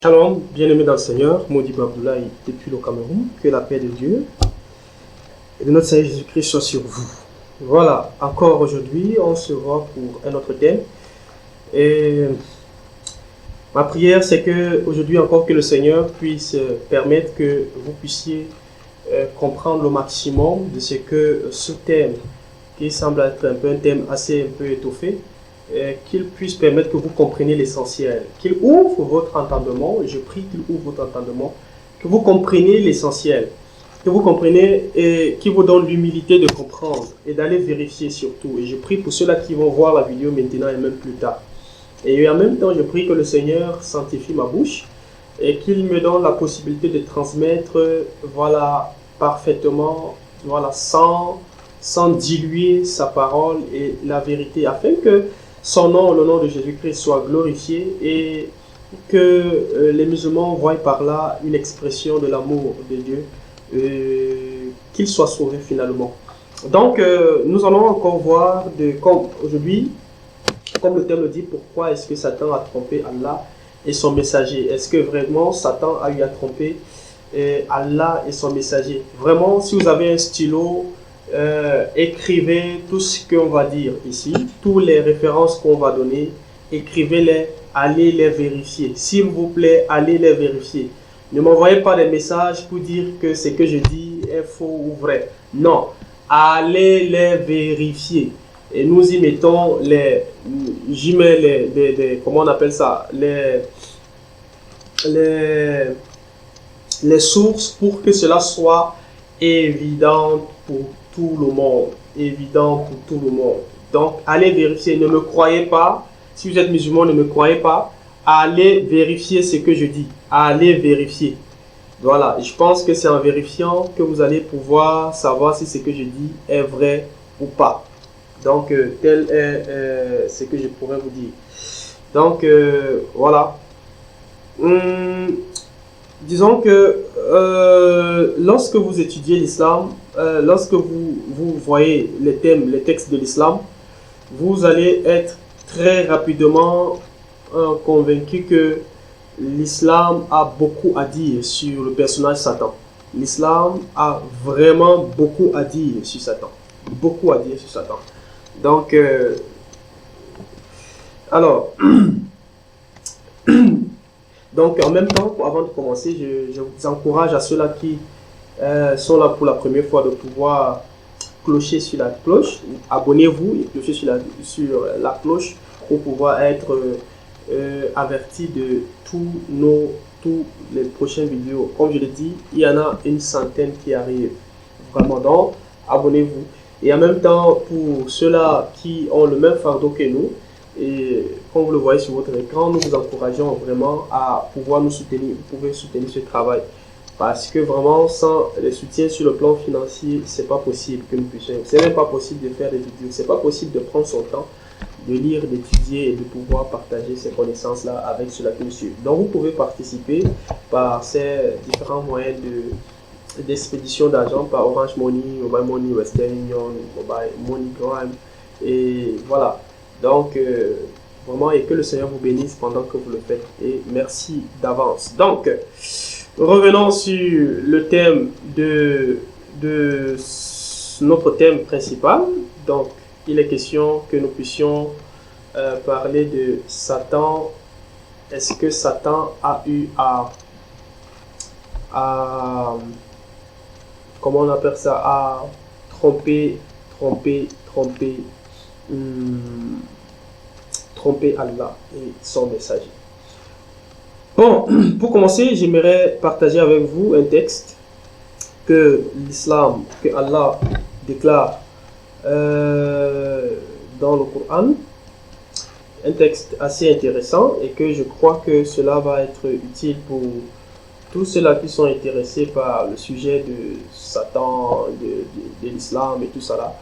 Shalom, bien-aimés dans le Seigneur, Maudit Abdoulaye depuis le Cameroun, que la paix de Dieu et de notre Seigneur Jésus-Christ soit sur vous. Voilà, encore aujourd'hui, on se voit pour un autre thème. Et ma prière, c'est que aujourd'hui encore que le Seigneur puisse permettre que vous puissiez comprendre le maximum de ce que ce thème, qui semble être un thème assez étoffé, qu'il puisse permettre que vous compreniez l'essentiel, qu'il ouvre votre entendement, je prie qu'il ouvre votre entendement, que vous compreniez l'essentiel, que vous compreniez et qui vous donne l'humilité de comprendre et d'aller vérifier surtout. Et je prie pour ceux-là qui vont voir la vidéo maintenant et même plus tard. Et en même temps, je prie que le Seigneur sanctifie ma bouche et qu'il me donne la possibilité de transmettre, voilà, parfaitement, voilà, sans diluer sa parole et la vérité, afin que son nom, le nom de Jésus-Christ soit glorifié et que les musulmans voient par là une expression de l'amour de Dieu, qu'ils soient sauvés finalement. Donc, nous allons encore voir, comme aujourd'hui, comme le thème le dit, pourquoi est-ce que Satan a trompé Allah et son messager? Est-ce que vraiment Satan a eu à tromper Allah et son messager? Vraiment, si vous avez un stylo, écrivez tout ce qu'on va dire ici, toutes les références qu'on va donner, écrivez-les, allez les vérifier. S'il vous plaît, allez les vérifier. Ne m'envoyez pas des messages pour dire que ce que je dis est faux ou vrai. Non, allez les vérifier. Et nous y mettons j'y mets comment on appelle ça, les sources pour que cela soit évident pour tout le monde, évident pour tout le monde. Donc, allez vérifier, ne me croyez pas. Si vous êtes musulman, ne me croyez pas. Allez vérifier ce que je dis. Allez vérifier. Voilà, je pense que c'est en vérifiant que vous allez pouvoir savoir si ce que je dis est vrai ou pas. Donc, tel est ce que je pourrais vous dire. Donc, voilà. Disons que lorsque vous étudiez l'islam, lorsque vous voyez les thèmes, les textes de l'islam, vous allez être très rapidement convaincu que l'islam a beaucoup à dire sur le personnage Satan. L'islam a vraiment beaucoup à dire sur Satan. Beaucoup à dire sur Satan. Donc, alors... Donc, en même temps, avant de commencer, je vous encourage à ceux-là qui sont là pour la première fois de pouvoir clocher sur la cloche. Abonnez-vous et clochez sur la cloche pour pouvoir être averti de tous les prochaines vidéos. Comme je l'ai dit, il y en a une centaine qui arrivent. Vraiment, donc, abonnez-vous. Et en même temps, pour ceux-là qui ont le même fardeau que nous, et comme vous le voyez sur votre écran, nous vous encourageons vraiment à pouvoir nous soutenir. Vous pouvez soutenir ce travail. Parce que vraiment, sans le soutien sur le plan financier, c'est pas possible que nous puissions. C'est même pas possible de faire des vidéos. C'est pas possible de prendre son temps, de lire, d'étudier et de pouvoir partager ces connaissances-là avec ceux-là qui nous suivent. Donc, vous pouvez participer par ces différents moyens d'expédition d'argent, par Orange Money, Mobile Money, Western Union, Mobile MoneyGram. Et voilà. Donc, vraiment, et que le Seigneur vous bénisse pendant que vous le faites. Et merci d'avance. Donc, revenons sur le thème de notre thème principal. Donc, il est question que nous puissions parler de Satan. Est-ce que Satan a eu à comment on appelle ça, à tromper Allah et son messager. Bon, pour commencer, j'aimerais partager avec vous un texte que l'islam, que Allah déclare dans le Coran. Un texte assez intéressant et que je crois que cela va être utile pour tous ceux-là qui sont intéressés par le sujet de Satan, de l'islam et tout ça là.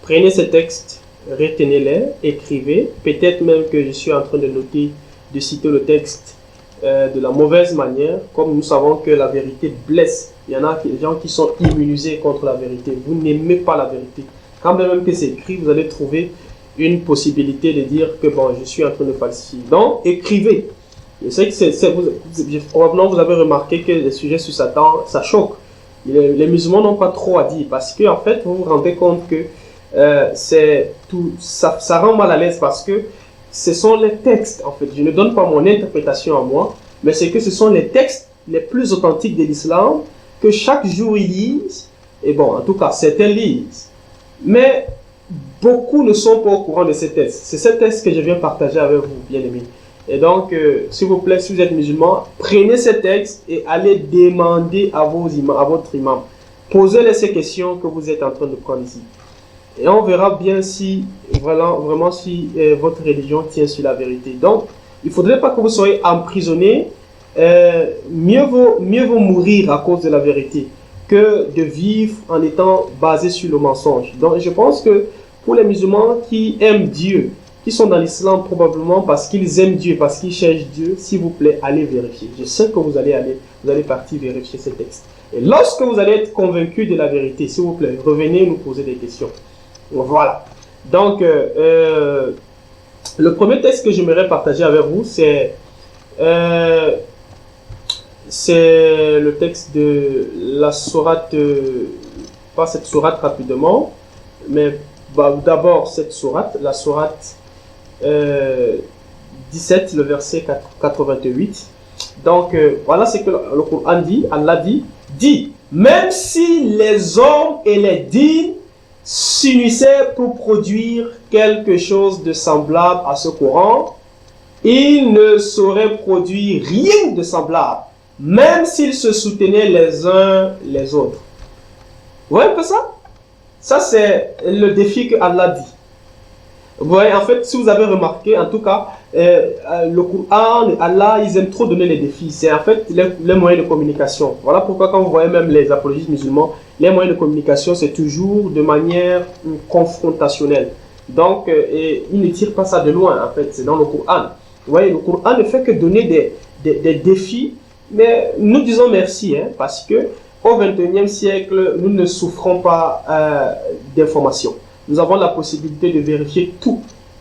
Prenez ces textes, retenez-les, écrivez. Peut-être même que je suis en train de noter, de citer le texte de la mauvaise manière, comme nous savons que la vérité blesse. Il y en a des gens qui sont immunisés contre la vérité. Vous n'aimez pas la vérité. Quand même que c'est écrit, vous allez trouver une possibilité de dire que bon, je suis en train de falsifier. Donc, écrivez. Je sais que probablement vous avez remarqué que les sujets sur Satan, ça choque. Les musulmans n'ont pas trop à dire parce que en fait, vous vous rendez compte que ça rend mal à l'aise parce que ce sont les textes, en fait. Je ne donne pas mon interprétation à moi, mais c'est que ce sont les textes les plus authentiques de l'islam que chaque jour ils lisent. Et bon, en tout cas, certains lisent. Mais beaucoup ne sont pas au courant de ces textes. C'est ces textes que je viens partager avec vous, bien aimés. Et donc, s'il vous plaît, si vous êtes musulman, prenez ces textes et allez demander à votre imam. Posez-les ces questions que vous êtes en train de prendre ici. Et on verra bien si, vraiment, si votre religion tient sur la vérité. Donc, il ne faudrait pas que vous soyez emprisonné. Mieux vaut mourir à cause de la vérité que de vivre en étant basé sur le mensonge. Donc, je pense que pour les musulmans qui aiment Dieu, qui sont dans l'islam probablement parce qu'ils aiment Dieu, parce qu'ils cherchent Dieu, s'il vous plaît, allez vérifier. Je sais que vous allez partir vérifier ces textes. Et lorsque vous allez être convaincu de la vérité, s'il vous plaît, revenez nous poser des questions. Voilà. Donc, le premier texte que j'aimerais partager avec vous, c'est le texte de la sourate, pas cette sourate rapidement, mais d'abord cette sourate, la sourate 17, le verset 88. Donc, voilà ce que le Coran dit. Allah dit, même si les hommes et les djinns s'unissaient pour produire quelque chose de semblable à ce Coran, ils ne sauraient produire rien de semblable, même s'ils se soutenaient les uns les autres. Vous voyez un peu ça? Ça, c'est le défi que Allah dit. Vous voyez, en fait, si vous avez remarqué, en tout cas, le Coran, Allah, ils aiment trop donner les défis. C'est en fait les moyens de communication. Voilà pourquoi quand vous voyez même les apologistes musulmans, les moyens de communication, c'est toujours de manière confrontationnelle. Donc, ils ne tirent pas ça de loin, en fait, c'est dans le Coran. Vous voyez, le Coran ne fait que donner des défis, mais nous disons merci, parce que au XXIe siècle, nous ne souffrons pas d'informations. Nous avons la possibilité de vérifier tout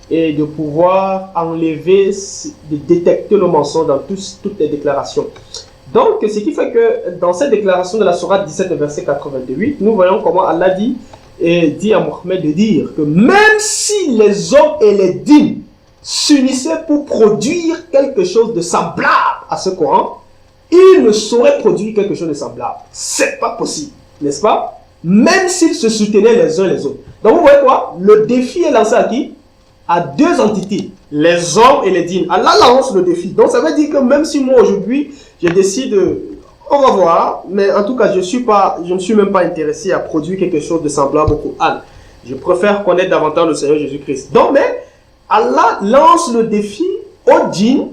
et de pouvoir enlever, de détecter le mensonge dans toutes les déclarations. Donc, ce qui fait que dans cette déclaration de la sourate 17, verset 88, nous voyons comment Allah dit à Mohammed de dire que même si les hommes et les djinns s'unissaient pour produire quelque chose de semblable à ce Coran, ils ne sauraient produire quelque chose de semblable. C'est pas possible, n'est-ce pas? Même s'ils se soutenaient les uns les autres. Donc vous voyez quoi? Le défi est lancé à qui? À deux entités, les hommes et les djinns. Allah lance le défi. Donc ça veut dire que même si moi aujourd'hui, je décide, on va voir, mais en tout cas je ne suis même pas intéressé à produire quelque chose de semblable au Coran. Je préfère connaître davantage le Seigneur Jésus-Christ. Donc mais Allah lance le défi aux djinns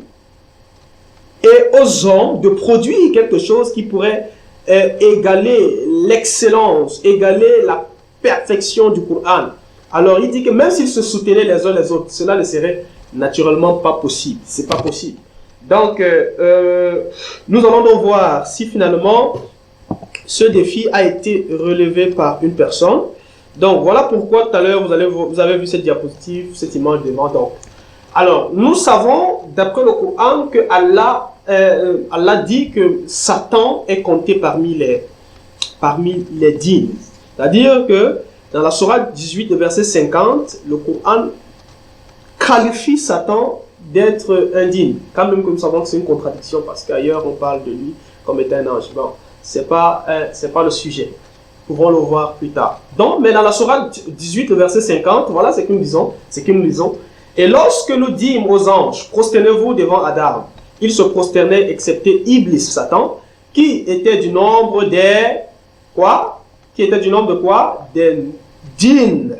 et aux hommes de produire quelque chose qui pourrait égaler l'excellence, égaler la perfection du Coran. Alors il dit que même s'ils se soutenaient les uns les autres, cela ne serait naturellement pas possible. C'est pas possible. Donc nous allons donc voir si finalement ce défi a été relevé par une personne. Donc voilà pourquoi tout à l'heure vous avez vu cette diapositive, cette image de moi. Donc, alors nous savons d'après le Coran que Allah dit que Satan est compté parmi les djinns. C'est-à-dire que dans la sourate 18, verset 50, le Coran qualifie Satan d'être un djinn. Quand même que nous savons que c'est une contradiction parce qu'ailleurs on parle de lui comme étant un ange. Bon, c'est pas le sujet. Nous pouvons le voir plus tard. Donc, mais dans la sourate 18, verset 50, voilà ce que nous lisons. Et lorsque nous dîmes aux anges, prosternez-vous devant Adam, ils se prosternaient excepté Iblis, Satan, qui était du nombre des quoi? Qui était du nombre de quoi? Des djinns,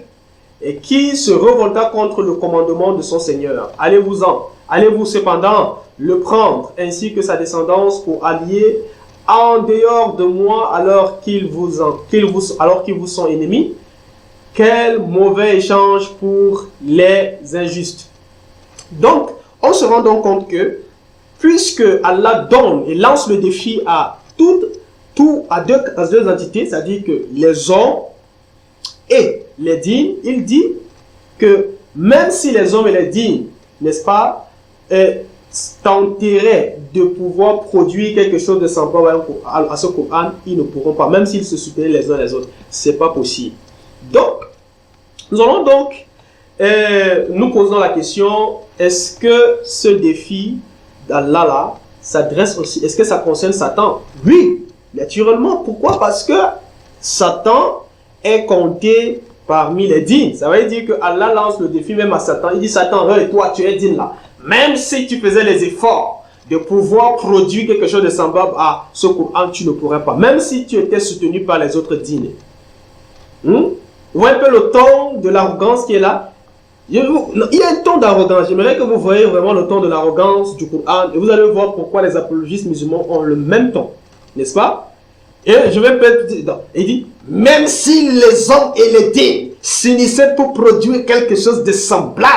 et qui se révolta contre le commandement de son Seigneur. Allez-vous cependant le prendre, ainsi que sa descendance, pour allier en dehors de moi, alors qu'ils vous sont ennemis. Quel mauvais échange pour les injustes. Donc, on se rend donc compte que, puisque Allah donne et lance le défi à deux entités, c'est-à-dire que les hommes et les djinns, il dit que même si les hommes et les djinns, n'est-ce pas, tenteraient de pouvoir produire quelque chose de semblable à ce Coran, ils ne pourront pas, même s'ils se soutenaient les uns les autres. C'est pas possible. Donc, nous allons donc nous poser la question, est-ce que ce défi d'Allah là s'adresse aussi, est-ce que ça concerne Satan? Oui, naturellement. Pourquoi? Parce que Satan est compté parmi les dignes. Ça veut dire que Allah lance le défi même à Satan. Il dit, Satan, et toi, tu es digne là. Même si tu faisais les efforts de pouvoir produire quelque chose de semblable à ce Coran, tu ne pourrais pas. Même si tu étais soutenu par les autres dignes. Vous voyez un peu le ton de l'arrogance qui est là. Il y a un ton d'arrogance. J'aimerais que vous voyez vraiment le ton de l'arrogance du Coran. Et vous allez voir pourquoi les apologistes musulmans ont le même ton. N'est-ce pas? Et je vais peut-être dire, il dit, même si les hommes et les dignes s'unissaient pour produire quelque chose de semblable,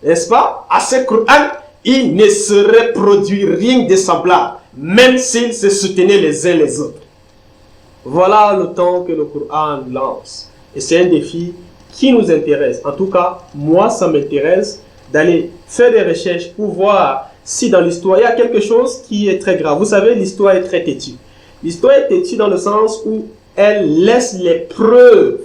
n'est-ce pas, à ce Coran, il ne serait produit rien de semblable, même s'ils se soutenaient les uns les autres. Voilà le temps que le Coran lance. Et c'est un défi qui nous intéresse. En tout cas, moi, ça m'intéresse d'aller faire des recherches pour voir si dans l'histoire, il y a quelque chose qui est très grave. Vous savez, l'histoire est très têtue. L'histoire est têtue dans le sens où elle laisse les preuves,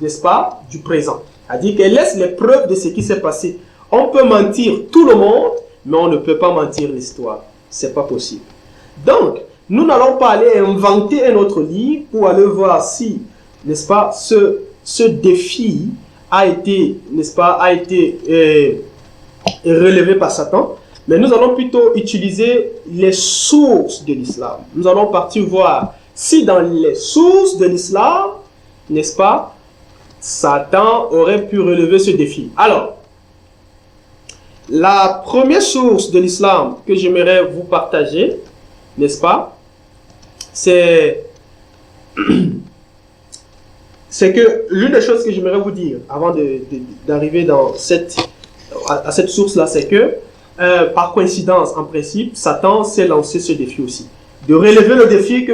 n'est-ce pas, du présent. C'est-à-dire qu'elle laisse les preuves de ce qui s'est passé. On peut mentir tout le monde, mais on ne peut pas mentir l'histoire. C'est pas possible. Donc, nous n'allons pas aller inventer un autre livre pour aller voir si, n'est-ce pas, ce défi a été, n'est-ce pas, relevé par Satan. Mais nous allons plutôt utiliser les sources de l'islam. Nous allons partir voir si dans les sources de l'islam, n'est-ce pas, Satan aurait pu relever ce défi. Alors, la première source de l'islam que j'aimerais vous partager, n'est-ce pas, c'est que l'une des choses que j'aimerais vous dire avant d'arriver à cette source-là, c'est que par coïncidence, en principe, Satan s'est lancé ce défi aussi. De relever le défi que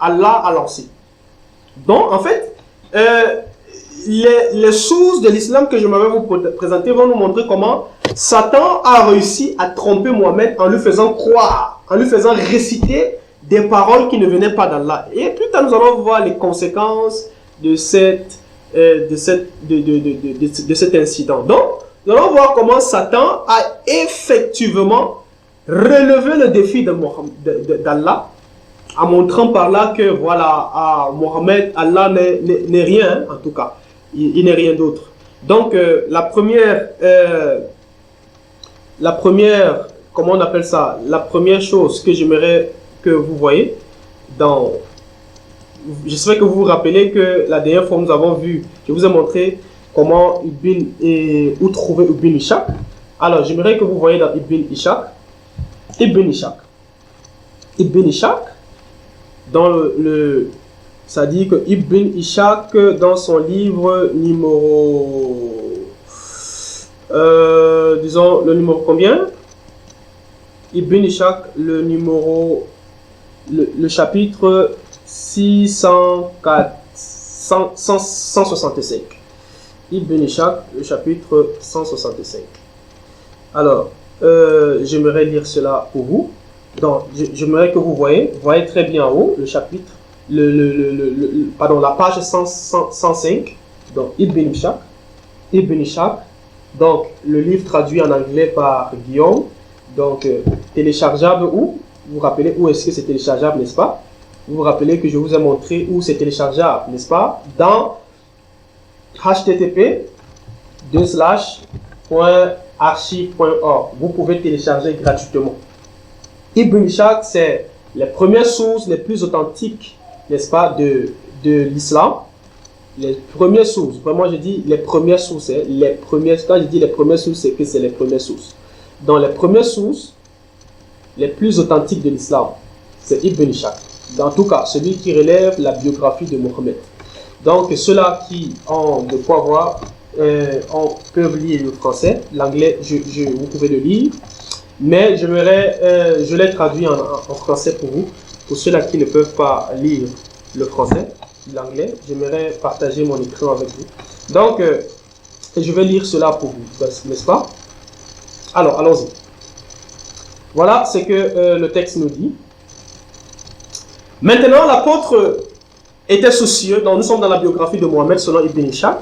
Allah a lancé. Donc, en fait, les sources de l'islam que je vais vous présenter vont nous montrer comment Satan a réussi à tromper Mohammed en lui faisant croire, en lui faisant réciter des paroles qui ne venaient pas d'Allah. Et plus tard, nous allons voir les conséquences de cet incident. Donc, nous allons voir comment Satan a effectivement relevé le défi d'Allah, en montrant par là que, voilà, à Mohammed, Allah n'est rien, en tout cas. Il n'est rien d'autre. Donc, la première, comment on appelle ça? La première chose que j'aimerais que vous voyez dans... J'espère que vous vous rappelez que la dernière fois, nous avons vu, je vous ai montré comment où trouver Ibn Ishaq. Alors, j'aimerais que vous voyez dans Ibn Ishaq, dans ça dit que Ibn Ishaq, dans son livre numéro, disons, le numéro combien? Ibn Ishaq, le numéro, le chapitre 165. Ibn Ishaq, le chapitre 165. Alors, j'aimerais lire cela pour vous. Donc, j'aimerais que vous voyez très bien en haut le chapitre, pardon, la page 105. Donc, Ibn Ishaq. Donc, le livre traduit en anglais par Guillaume. Donc, téléchargeable où? Vous vous rappelez où est-ce que c'est téléchargeable, n'est-ce pas? Vous vous rappelez que je vous ai montré où c'est téléchargeable, n'est-ce pas? Dans http://archive.org. Vous pouvez télécharger gratuitement. Ibn Ishaq, c'est les premières sources les plus authentiques, n'est-ce pas, de l'islam. Les premières sources, vraiment je dis les premières sources, hein, quand je dis les premières sources, c'est que c'est les premières sources. Dans les premières sources, les plus authentiques de l'islam, c'est Ibn Ishaq. En tout cas, celui qui relève la biographie de Mohammed. Donc, ceux-là qui ont de quoi voir, peuvent lire le français. L'anglais, vous pouvez le lire. Mais je l'ai traduit en français pour vous. Pour ceux-là qui ne peuvent pas lire le français, l'anglais, j'aimerais partager mon écran avec vous. Donc, je vais lire cela pour vous, n'est-ce pas? Alors, allons-y. Voilà ce que le texte nous dit. Maintenant, l'apôtre était soucieux. Donc, nous sommes dans la biographie de Mohammed selon Ibn Ishaq,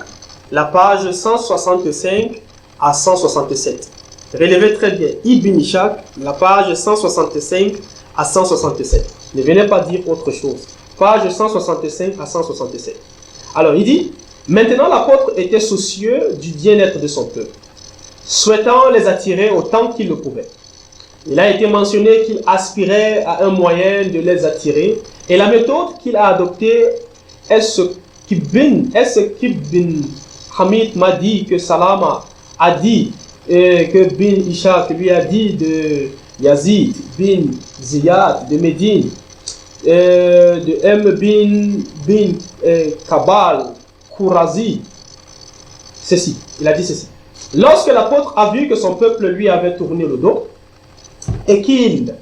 la page 165 à 167. Relevez très bien, Ibn Ishaq, la page 165 à 167. Ne venez pas dire autre chose. Page 165 à 167. Alors, il dit, maintenant l'apôtre était soucieux du bien-être de son peuple, souhaitant les attirer autant qu'il le pouvait. Il a été mentionné qu'il aspirait à un moyen de les attirer, et la méthode qu'il a adoptée est ce qu'Ibn Hamid m'a dit que Salama a dit, et que Bin Ishaq lui a dit de Yazid bin Ziyad de Médine, de M bin Kabal Kourazi. Ceci, il a dit ceci. Lorsque l'apôtre a vu que son peuple lui avait tourné le dos et qu'il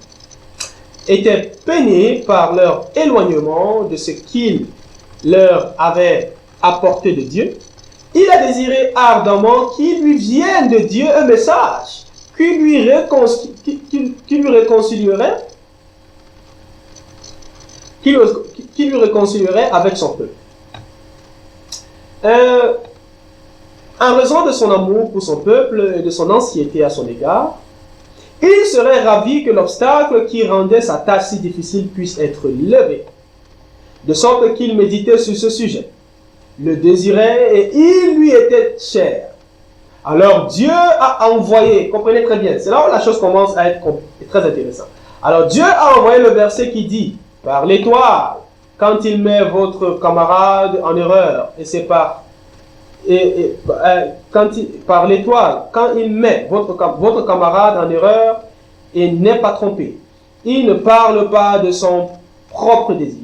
était peiné par leur éloignement de ce qu'il leur avait apporté de Dieu, il a désiré ardemment qu'il lui vienne de Dieu un message qui lui réconcilierait avec son peuple. En raison de son amour pour son peuple et de son ancienneté à son égard, il serait ravi que l'obstacle qui rendait sa tâche si difficile puisse être levé, de sorte qu'il méditait sur ce sujet, le désirait et il lui était cher. Alors Dieu a envoyé, comprenez très bien, c'est là où la chose commence à être très intéressante. Alors Dieu a envoyé le verset qui dit, par l'étoile, quand il met votre camarade en erreur, et c'est par l'étoile, quand il met votre camarade en erreur et n'est pas trompé, il ne parle pas de son propre désir.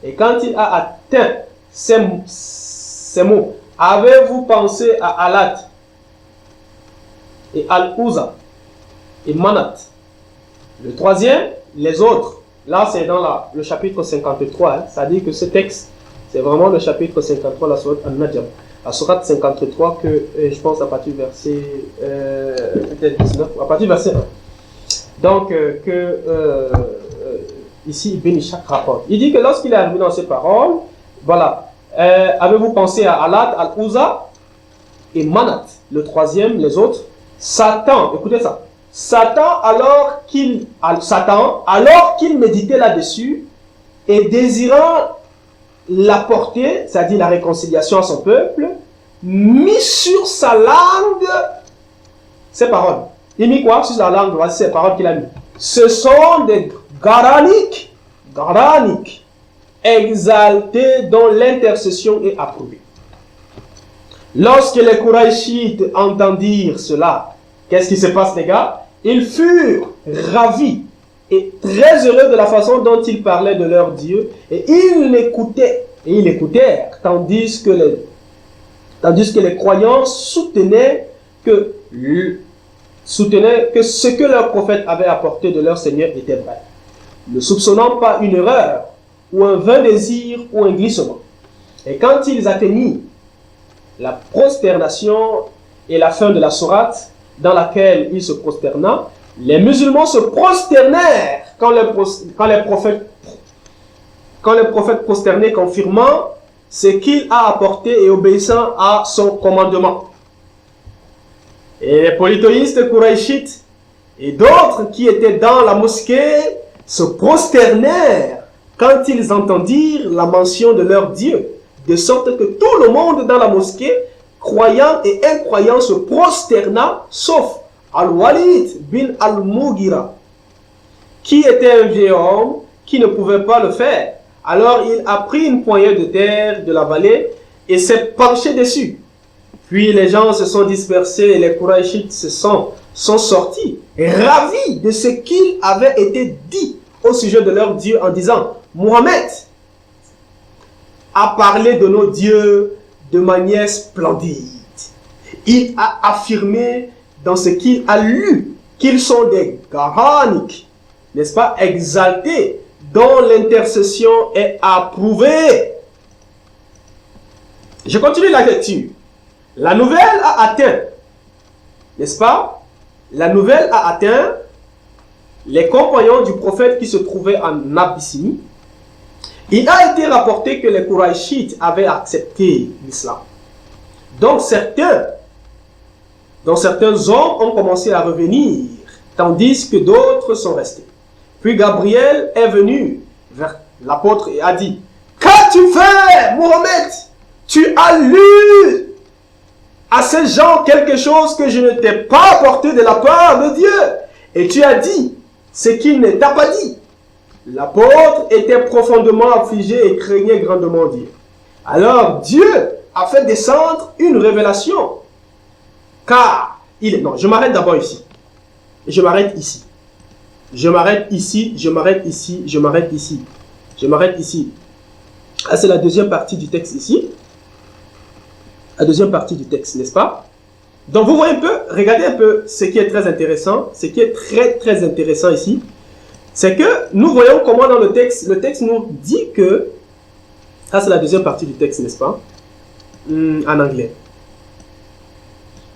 Et quand il a atteint ces mots, avez-vous pensé à Alat et Al-Uza et Manat? Le troisième, les autres. Là, c'est dans le chapitre 53. Hein. Ça dit que ce texte, c'est vraiment le chapitre 53, la sourate Al-Najm. La sourate 53 que je pense à partir du verset 19, à partir du verset 1. Donc, ici, Ibn Ishaq rapporte. Il dit que lorsqu'il est arrivé dans ces paroles, voilà, avez-vous pensé à Alat, Al-Uza et Manat, le troisième, les autres? Satan, écoutez ça. Satan, alors qu'il méditait là-dessus et désirant l'apporter, c'est-à-dire la réconciliation à son peuple, mis sur sa langue ces paroles. Il mit quoi sur sa langue? Voici ces paroles qu'il a mis. Ce sont des garaniques, exaltés dont l'intercession est approuvée. Lorsque les Qurayshites entendirent cela, qu'est-ce qui se passe, les gars? Ils furent ravis et très heureux de la façon dont ils parlaient de leur Dieu, et ils écoutèrent, tandis que les croyants soutenaient que ce que leur prophète avait apporté de leur Seigneur était vrai, ne soupçonnant pas une erreur, ou un vain désir, ou un glissement. Et quand ils atteignirent la prosternation et la fin de la sourate, dans laquelle il se prosterna, les musulmans se prosternèrent quand les prophètes prosternaient, confirmant ce qu'il a apporté et obéissant à son commandement. Et les polythéistes Qurayshites et d'autres qui étaient dans la mosquée se prosternèrent quand ils entendirent la mention de leur Dieu, de sorte que tout le monde dans la mosquée, croyant et incroyant, se prosterna, sauf Al-Walid bin Al-Mughira, qui était un vieil homme qui ne pouvait pas le faire. Alors il a pris une poignée de terre de la vallée et s'est penché dessus. Puis les gens se sont dispersés et les Qurayshites sont sortis, ravis de ce qu'il avait été dit au sujet de leur Dieu, en disant, Mohammed a parlé de nos dieux de manière splendide. Il a affirmé dans ce qu'il a lu qu'ils sont des garaniques, n'est-ce pas, exaltés, dont l'intercession est approuvée. Je continue la lecture. La nouvelle a atteint, n'est-ce pas? La nouvelle a atteint les compagnons du prophète qui se trouvaient en Abyssinie, il a été rapporté que les Qurayshites avaient accepté l'islam. Donc certains hommes ont commencé à revenir, tandis que d'autres sont restés. Puis Gabriel est venu vers l'apôtre et a dit: qu'as-tu fait, Mohammed? Tu as lu à ces gens quelque chose que je ne t'ai pas apporté de la part de Dieu. Et tu as dit ce qu'il ne t'a pas dit. L'apôtre était profondément affligé et craignait grandement Dieu. Alors Dieu a fait descendre une révélation. Car non, je m'arrête d'abord ici. Je m'arrête ici. Je m'arrête ici, je m'arrête ici, je m'arrête ici. Je m'arrête ici. Ah, c'est la deuxième partie du texte ici. La deuxième partie du texte, n'est-ce pas? Donc vous voyez un peu, regardez un peu ce qui est très intéressant. Ce qui est très intéressant ici, c'est que nous voyons comment dans le texte nous dit que, ça c'est la deuxième partie du texte, n'est-ce pas? En anglais.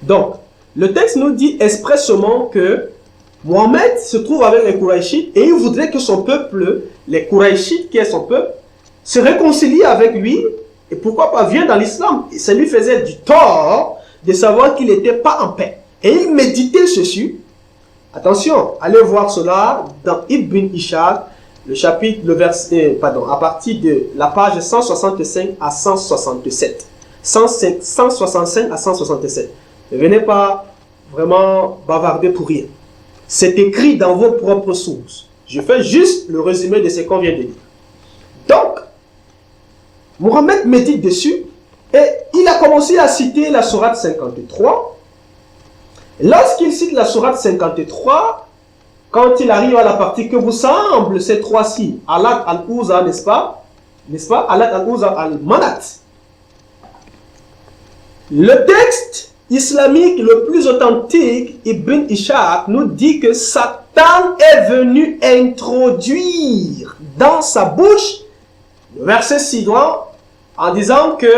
Donc, le texte nous dit expressément que Mohammed se trouve avec les Qurayshites et il voudrait que son peuple, les Qurayshites qui est son peuple, se réconcilie avec lui et pourquoi pas vienne dans l'islam. Ça lui faisait du tort de savoir qu'il n'était pas en paix. Et il méditait ceci. Attention, allez voir cela dans Ibn Ishaq, à partir de la page 165 à 167. 165 à 167. Ne venez pas vraiment bavarder pour rien. C'est écrit dans vos propres sources. Je fais juste le résumé de ce qu'on vient de dire. Donc, Mohammed médite dessus et il a commencé à citer la sourate 53. Lorsqu'il cite la sourate 53, quand il arrive à la partie que vous semble ces trois-ci, Alat al-Uza, n'est-ce pas? N'est-ce pas? Alat al-Uza al-Manat. Le texte islamique le plus authentique, Ibn Ishaq, nous dit que Satan est venu introduire dans sa bouche le verset suivant en disant que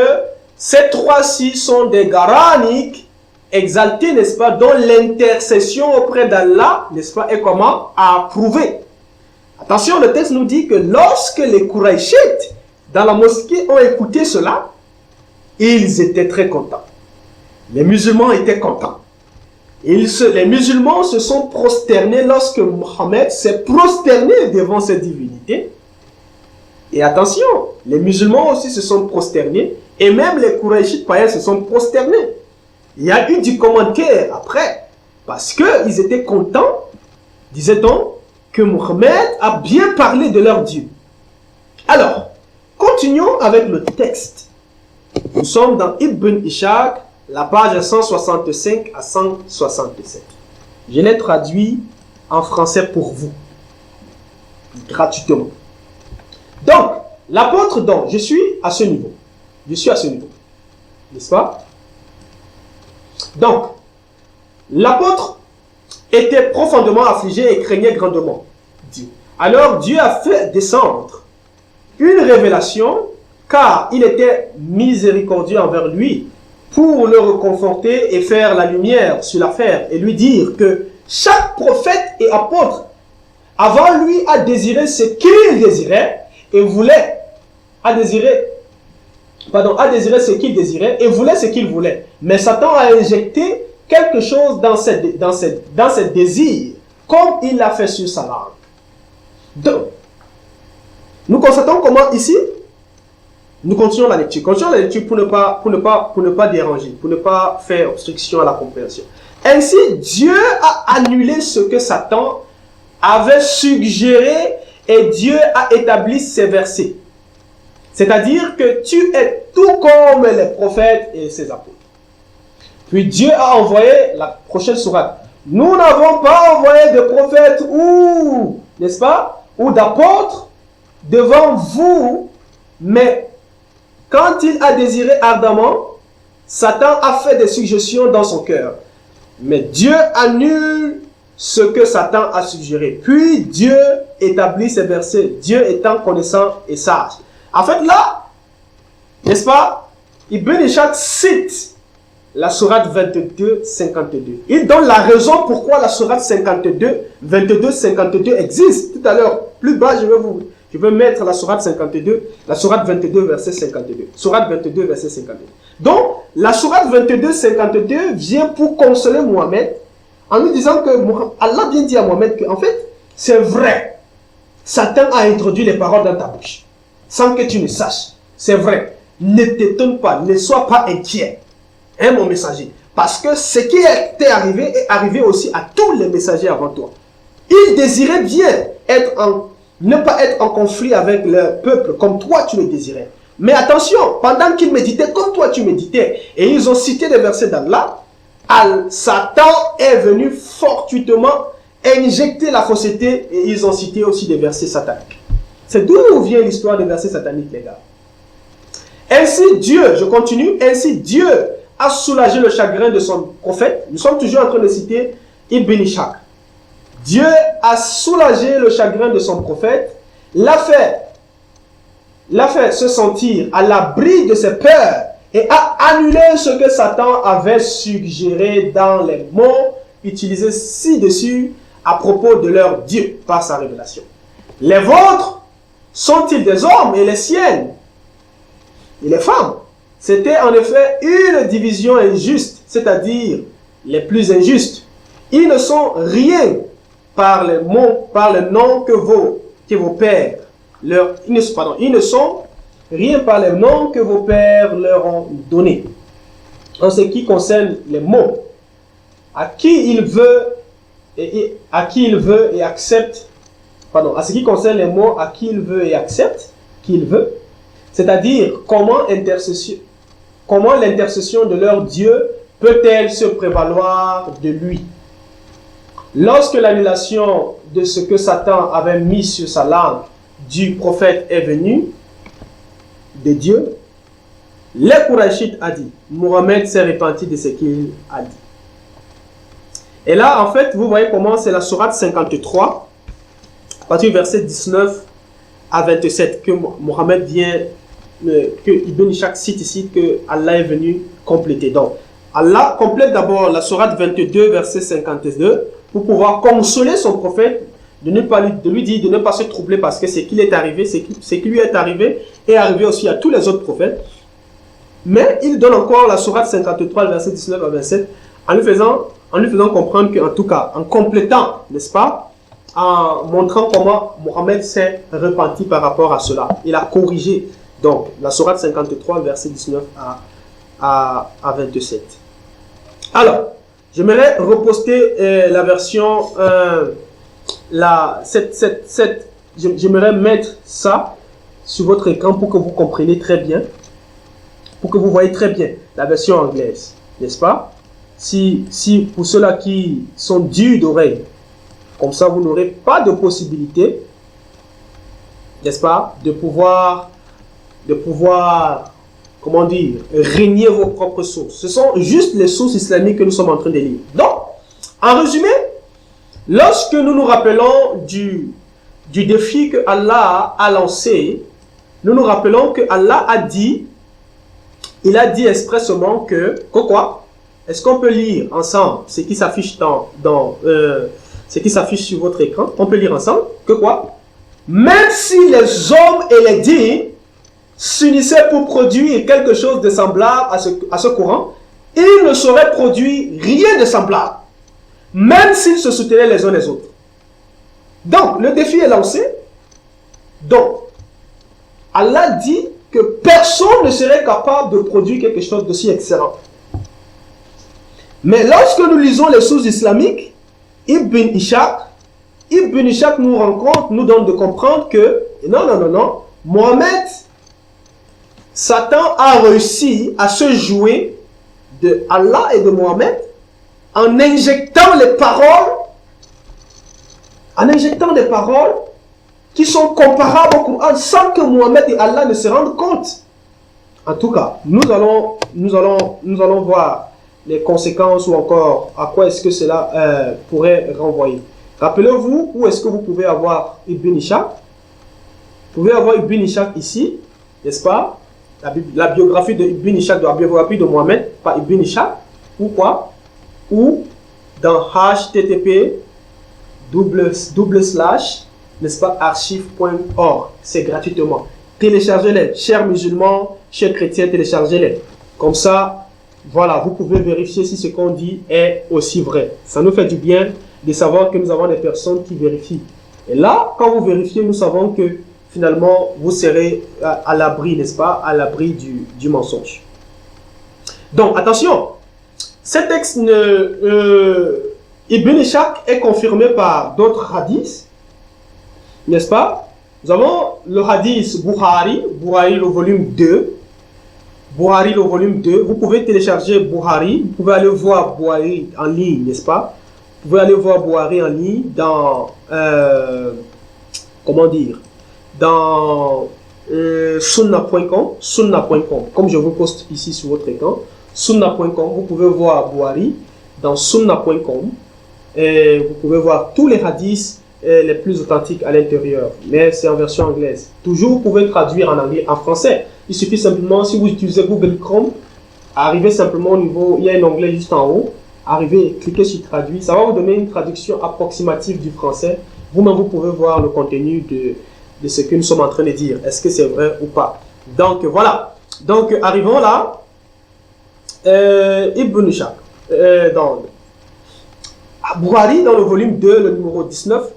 ces trois-ci sont des garaniques exaltés, n'est-ce pas, dont l'intercession auprès d'Allah, n'est-ce pas, est comment approuvé. Attention, le texte nous dit que lorsque les Qurayshites dans la mosquée ont écouté cela, ils étaient très contents. Les musulmans étaient contents. Les musulmans se sont prosternés lorsque Mohammed s'est prosterné devant cette divinité. Et attention, les musulmans aussi se sont prosternés et même les Qurayshites païens se sont prosternés. Il y a eu du commentaire après parce qu'ils étaient contents, disait-on, que Mohammed a bien parlé de leur Dieu. Alors, continuons avec le texte. Nous sommes dans Ibn Ishaq, la page 165 à 167. Je l'ai traduit en français pour vous, gratuitement. Donc, l'apôtre, donc, je suis à ce niveau. Je suis à ce niveau. N'est-ce pas? Donc, l'apôtre était profondément affligé et craignait grandement Dieu. Alors, Dieu a fait descendre une révélation, car il était miséricordieux envers lui, pour le réconforter et faire la lumière sur l'affaire et lui dire que chaque prophète et apôtre avant lui a désiré ce qu'il désirait et voulait, a désiré ce qu'il désirait et voulait ce qu'il voulait. Mais Satan a injecté quelque chose dans ce désir, comme il l'a fait sur sa langue. Donc, nous constatons comment ici, nous continuons la lecture. Continuons la lecture pour ne pas déranger, pour ne pas faire obstruction à la compréhension. Ainsi, Dieu a annulé ce que Satan avait suggéré et Dieu a établi ces versets. C'est-à-dire que tu es tout comme les prophètes et ses apôtres. Puis Dieu a envoyé la prochaine sourate. Nous n'avons pas envoyé de prophètes ou, n'est-ce pas, ou d'apôtres devant vous, mais quand il a désiré ardemment, Satan a fait des suggestions dans son cœur. Mais Dieu annule ce que Satan a suggéré. Puis Dieu établit ces versets, Dieu étant connaissant et sage. En fait là, n'est-ce pas, Ibn Ishaq cite la sourate 22, 52. Il donne la raison pourquoi la sourate 22, existe. Tout à l'heure, plus bas, je vais mettre la sourate 52, la sourate 22, verset 52. Sourate 22, verset 52. Donc, la sourate 22, 52 vient pour consoler Mohammed en lui disant que Allah vient dire à Mohammed que, en fait, c'est vrai. Satan a introduit les paroles dans ta bouche sans que tu ne saches. C'est vrai. Ne t'étonne pas, ne sois pas inquiet. Hein, mon messager. Parce que ce qui t'est arrivé est arrivé aussi à tous les messagers avant toi. Ils désiraient bien ne pas être en conflit avec leur peuple comme toi tu le désirais. Mais attention, pendant qu'ils méditaient comme toi tu méditais, et ils ont cité des versets d'Allah, Satan est venu fortuitement injecter la fausseté et ils ont cité aussi des versets sataniques. C'est d'où vient l'histoire des versets sataniques, les gars. Ainsi Dieu, je continue, ainsi Dieu a soulagé le chagrin de son prophète. Nous sommes toujours en train de citer Ibn Ishaq. Dieu a soulagé le chagrin de son prophète, l'a fait se sentir à l'abri de ses peurs et a annulé ce que Satan avait suggéré dans les mots utilisés ci-dessus à propos de leur Dieu par sa révélation. Les vôtres sont-ils des hommes et les siennes et les femmes? C'était en effet une division injuste, c'est-à-dire les plus injustes. Ils ne sont rien par les noms que vos pères ils ne sont rien par les noms que vos pères leur ont donnés. En ce qui concerne les mots, à qui il veut et accepte, à ce qui concerne les mots, à qui il veut et accepte, qu'il veut, c'est-à-dire comment l'intercession de leur Dieu peut-elle se prévaloir de lui? Lorsque l'annulation de ce que Satan avait mis sur sa langue du prophète est venue de Dieu, les Qurayshites a dit, Mohammed s'est repenti de ce qu'il a dit. Et là, en fait, vous voyez comment c'est la sourate 53, à partir du verset 19 à 27, que Mohammed que Ibn Ishaq cite ici, que Allah est venu compléter. Donc, Allah complète d'abord la sourate 22, verset 52, pour pouvoir consoler son prophète, de lui dire de ne pas se troubler parce que ce qui lui est arrivé est arrivé aussi à tous les autres prophètes. Mais il donne encore la sourate 53, verset 19 à 27, en lui faisant comprendre qu'en tout cas, en complétant, n'est-ce pas, en montrant comment Mohammed s'est repenti par rapport à cela. Il a corrigé. Donc, la sourate 53, verset 19 à 27. Alors, j'aimerais reposter la version, j'aimerais mettre ça sur votre écran pour que vous compreniez très bien, pour que vous voyez très bien la version anglaise, n'est-ce pas? Si pour ceux-là qui sont durs d'oreille, comme ça vous n'aurez pas de possibilité, n'est-ce pas, de pouvoir, comment dire, régner vos propres sources. Ce sont juste les sources islamiques que nous sommes en train de lire. Donc, en résumé, lorsque nous nous rappelons du défi que Allah a lancé, nous nous rappelons que Allah a dit, il a dit expressément que quoi? Est-ce qu'on peut lire ensemble ce qui s'affiche ce qui s'affiche sur votre écran? On peut lire ensemble que quoi? Même si les hommes et les djinns s'unissaient pour produire quelque chose de semblable à ce courant, ils ne sauraient produire rien de semblable, même s'ils se soutenaient les uns les autres. Donc, le défi est lancé. Donc, Allah dit que personne ne serait capable de produire quelque chose d'aussi excellent. Mais lorsque nous lisons les sources islamiques, Ibn Ishaq nous donne de comprendre que non, Mohammed, Satan a réussi à se jouer de Allah et de Mohammed en injectant des paroles qui sont comparables au Coran sans que Mohammed et Allah ne se rendent compte. En tout cas, nous allons voir les conséquences ou encore à quoi est-ce que cela pourrait renvoyer. Rappelez-vous, où est-ce que vous pouvez avoir Ibn Ishaq? Vous pouvez avoir Ibn Ishaq ici, n'est-ce pas? La biographie de Ibn Ishaq, de la biographie de Mohammed par Ibn Ishaq. ou quoi? Ou dans http n'est-ce pas, archive.org. C'est gratuitement. Téléchargez-les. Chers musulmans, chers chrétiens, téléchargez-les. Comme ça, voilà, vous pouvez vérifier si ce qu'on dit est aussi vrai. Ça nous fait du bien de savoir que nous avons des personnes qui vérifient. Et là, quand vous vérifiez, nous savons que finalement, vous serez à l'abri, n'est-ce pas, à l'abri du mensonge. Donc, attention, ce texte, Ibn Ishaq est confirmé par d'autres hadiths, n'est-ce pas? Nous avons le hadith Bukhari le volume 2. Bukhari, le volume 2. Vous pouvez télécharger Bukhari, vous pouvez aller voir Bukhari en ligne, n'est-ce pas? Vous pouvez aller voir Bukhari en ligne dans, comment dire, dans sunna.com, comme je vous poste ici sur votre écran, sunna.com, vous pouvez voir Bukhari dans sunna.com et vous pouvez voir tous les hadiths les plus authentiques à l'intérieur, mais c'est en version anglaise. Toujours, vous pouvez traduire en anglais, en français. Il suffit simplement, si vous utilisez Google Chrome, arrivez simplement au niveau, il y a un onglet juste en haut, arrivez, cliquez sur traduire, ça va vous donner une traduction approximative du français. Vous-même, vous pouvez voir le contenu de ce que nous sommes en train de dire. Est-ce que c'est vrai ou pas? Donc, voilà. Donc, arrivons là. Ibn Ishaq. Dans Bukhari, dans le volume 2, le numéro 19,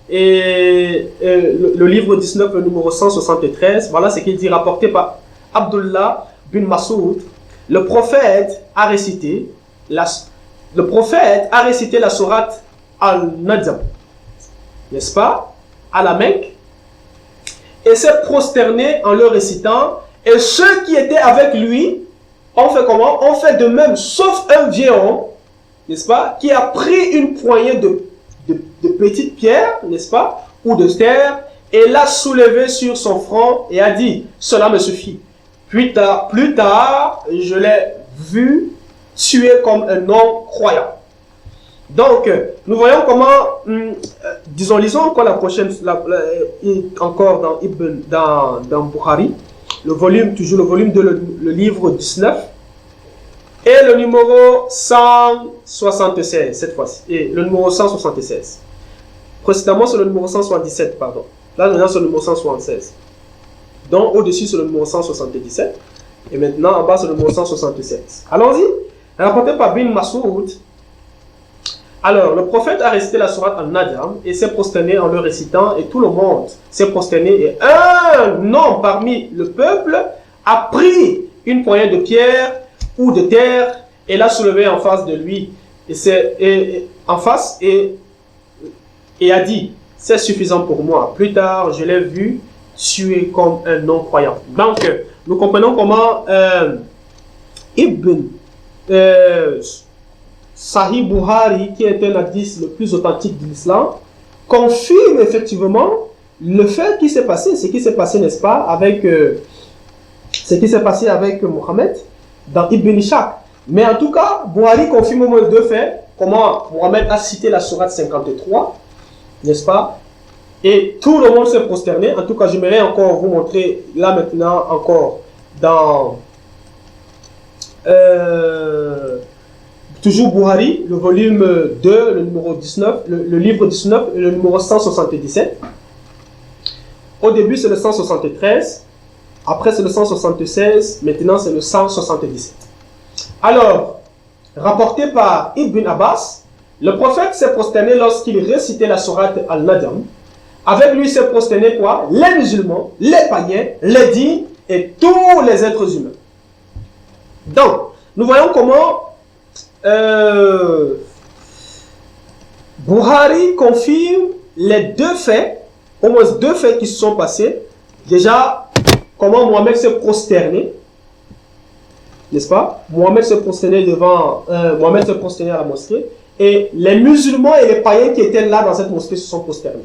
et le livre 19, le numéro 173, voilà ce qu'il dit, rapporté par Abdullah bin Masoud. Le prophète a récité la sourate Al-Najm, n'est-ce pas, à la Mecque, et s'est prosterné en le récitant, et ceux qui étaient avec lui ont fait comment? Ont fait de même, sauf un vieux homme, n'est-ce pas, qui a pris une poignée de petites pierres, n'est-ce pas, ou de terre, et l'a soulevé sur son front et a dit, cela me suffit. Plus tard, je l'ai vu tué comme un homme croyant. Donc, nous voyons comment, lisons encore la prochaine, encore dans Bukhari, toujours le volume 2, le livre 19, et le numéro 176, cette fois-ci, et le numéro 176. Précédemment, c'est le numéro 177, pardon. Là, maintenant, c'est le numéro 176. Donc, au-dessus, c'est le numéro 177. Et maintenant, en bas, c'est le numéro 176. Allons-y. Rapporté par Bin Masoud. Alors, le prophète a récité la sourate Al-Najm et s'est prosterné en le récitant, et tout le monde s'est prosterné, et un homme parmi le peuple a pris une poignée de pierre ou de terre et l'a soulevé en face de lui, et a dit, c'est suffisant pour moi. Plus tard, je l'ai vu tué comme un non-croyant. Donc, nous comprenons comment Ibn Sahih Bukhari, qui est un hadith le plus authentique de l'islam, confirme effectivement le fait qui s'est passé, ce qui s'est passé, n'est-ce pas, avec ce qui s'est passé avec Mohammed dans Ibn Ishaq. Mais en tout cas, Bukhari confirme au moins deux faits, comment Mohammed a cité la sourate 53, n'est-ce pas, et tout le monde s'est prosterné. En tout cas, j'aimerais encore vous montrer là maintenant encore dans toujours Bukhari, le volume 2, le numéro 19, le livre 19, le numéro 177. Au début, c'est le 173. Après, c'est le 176. Maintenant, c'est le 177. Alors, rapporté par Ibn Abbas, le prophète s'est prosterné lorsqu'il récitait la sourate Al-Najm. Avec lui s'est prosterné quoi? Les musulmans, les païens, les dignes et tous les êtres humains. Donc, nous voyons comment Bukhari confirme les deux faits, au moins deux faits qui se sont passés. Déjà, comment Mohammed s'est prosterné, n'est-ce pas? Mohammed s'est prosterné Mohammed s'est prosterné à la mosquée, et les musulmans et les païens qui étaient là dans cette mosquée se sont prosternés.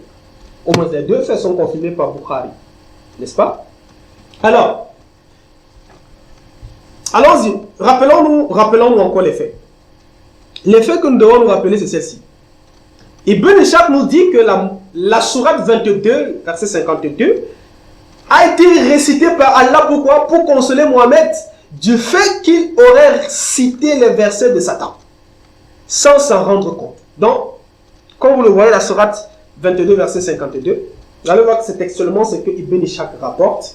Au moins les deux faits sont confirmés par Bukhari, n'est-ce pas? Alors, allons-y, rappelons-nous encore les faits. Les faits que nous devons nous rappeler, c'est celle-ci. Ibn Ishaq nous dit que la sourate 22, verset 52, a été récitée par Allah. Pourquoi? Pour consoler Mohammed du fait qu'il aurait cité les versets de Satan, sans s'en rendre compte. Donc, comme vous le voyez, la sourate 22, verset 52, vous allez voir que c'est textuellement ce que Ibn Ishaq rapporte.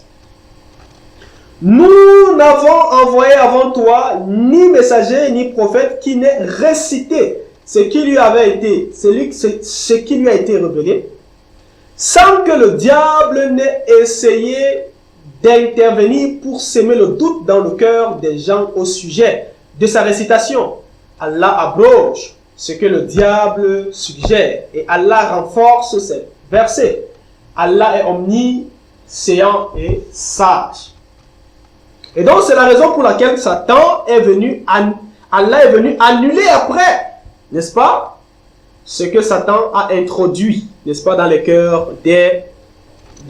Nous n'avons envoyé avant toi ni messager ni prophète qui n'ait récité ce qui lui avait été, ce qui lui a été révélé, sans que le diable n'ait essayé d'intervenir pour semer le doute dans le cœur des gens au sujet de sa récitation. Allah abroge ce que le diable suggère et Allah renforce ces versets. Allah est omniscient et sage. Et donc c'est la raison pour laquelle Satan est venu, Allah est venu annuler après, n'est-ce pas, ce que Satan a introduit, n'est-ce pas, dans les cœurs des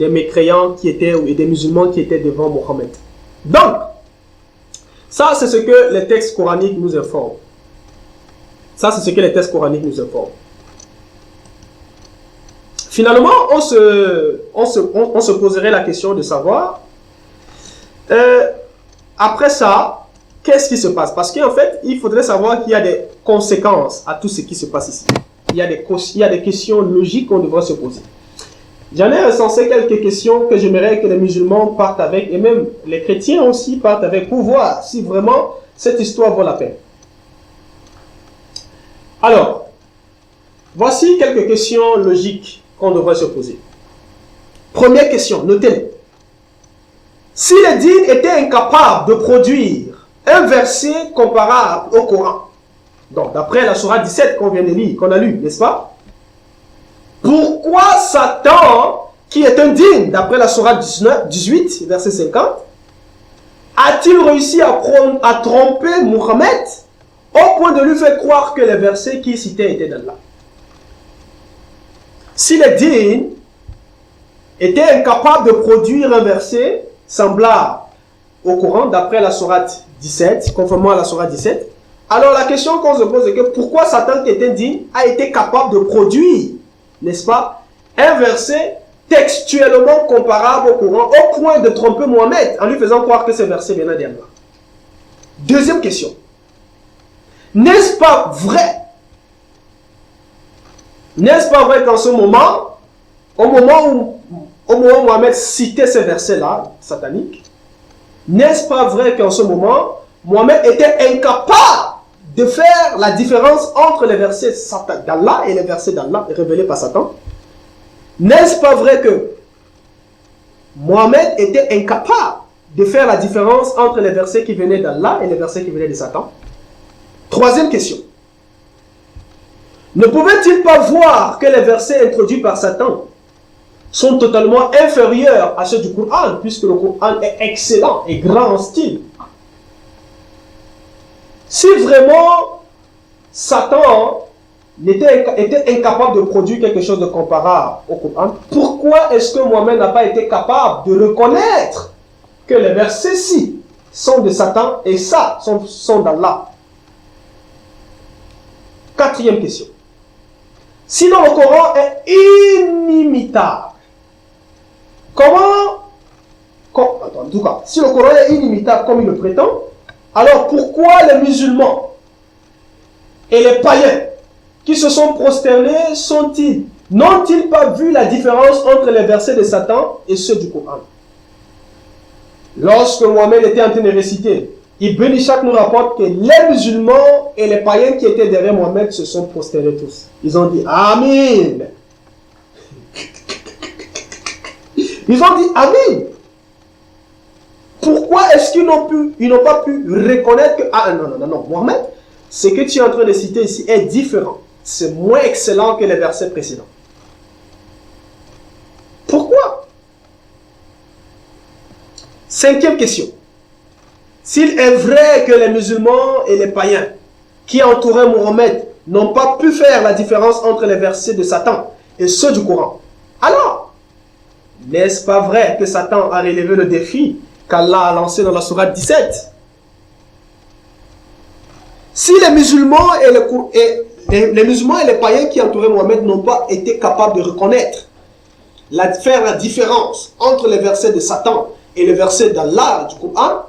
mécréants qui étaient, et des musulmans qui étaient devant Mohammed. Donc, ça c'est ce que les textes coraniques nous informent. Ça c'est ce que les textes coraniques nous informent. Finalement, on se poserait la question de savoir, après ça, qu'est-ce qui se passe? Parce qu'en fait, il faudrait savoir qu'il y a des conséquences à tout ce qui se passe ici. Il y a des questions logiques qu'on devrait se poser. J'en ai recensé quelques questions que j'aimerais que les musulmans partent avec, et même les chrétiens aussi partent avec, pour voir si vraiment cette histoire vaut la peine. Alors, voici quelques questions logiques qu'on devrait se poser. Première question, notez-les. Si les djinns étaient incapables de produire un verset comparable au Coran, donc d'après la sourate 17 qu'on vient de lire, qu'on a lu, n'est-ce pas? Pourquoi Satan, qui est un djinn, d'après la sourate 18, verset 50, a-t-il réussi à tromper Mohammed au point de lui faire croire que les versets qu'il citait étaient d'Allah? Si les djinns étaient incapables de produire un verset semblable au Coran, d'après la sourate 17, conformément à la sourate 17, alors la question qu'on se pose est que pourquoi Satan, qui est un djinn, a été capable de produire, n'est-ce pas, un verset textuellement comparable au Coran, au point de tromper Mohammed en lui faisant croire que ce verset venait d'Allah? Deuxième question. N'est-ce pas vrai qu'en ce moment, au moment où Mohammed citait ces versets-là, sataniques, n'est-ce pas vrai qu'en ce moment, Mohammed était incapable de faire la différence entre les versets d'Allah et les versets d'Allah révélés par Satan? N'est-ce pas vrai que Mohammed était incapable de faire la différence entre les versets qui venaient d'Allah et les versets qui venaient de Satan? Troisième question. Ne pouvait-il pas voir que les versets introduits par Satan sont totalement inférieurs à ceux du Coran, puisque le Coran est excellent et grand en style? Si vraiment Satan était incapable de produire quelque chose de comparable au Coran, pourquoi est-ce que Mohammed n'a pas été capable de reconnaître que les versets-ci sont de Satan et ça sont d'Allah? Quatrième question. Sinon le Coran est inimitable, en tout cas, si le Coran est inimitable comme il le prétend, alors pourquoi les musulmans et les païens qui se sont prosternés n'ont-ils pas vu la différence entre les versets de Satan et ceux du Coran? Lorsque Mohammed était en train de réciter, Ibn Ishaq nous rapporte que les musulmans et les païens qui étaient derrière Mohammed se sont prosternés tous. Ils ont dit Amin. Ils ont dit Amin. Pourquoi est-ce qu'ils n'ont pas pu reconnaître que non, Mohammed, ce que tu es en train de citer ici est différent. C'est moins excellent que les versets précédents. Pourquoi? Cinquième question. S'il est vrai que les musulmans et les païens qui entouraient Mohammed n'ont pas pu faire la différence entre les versets de Satan et ceux du Coran, alors, n'est-ce pas vrai que Satan a relevé le défi qu'Allah a lancé dans la sourate 17? Si les musulmans et les païens qui entouraient Mohammed n'ont pas été capables de reconnaître, faire la différence entre les versets de Satan et les versets d'Allah du Coran,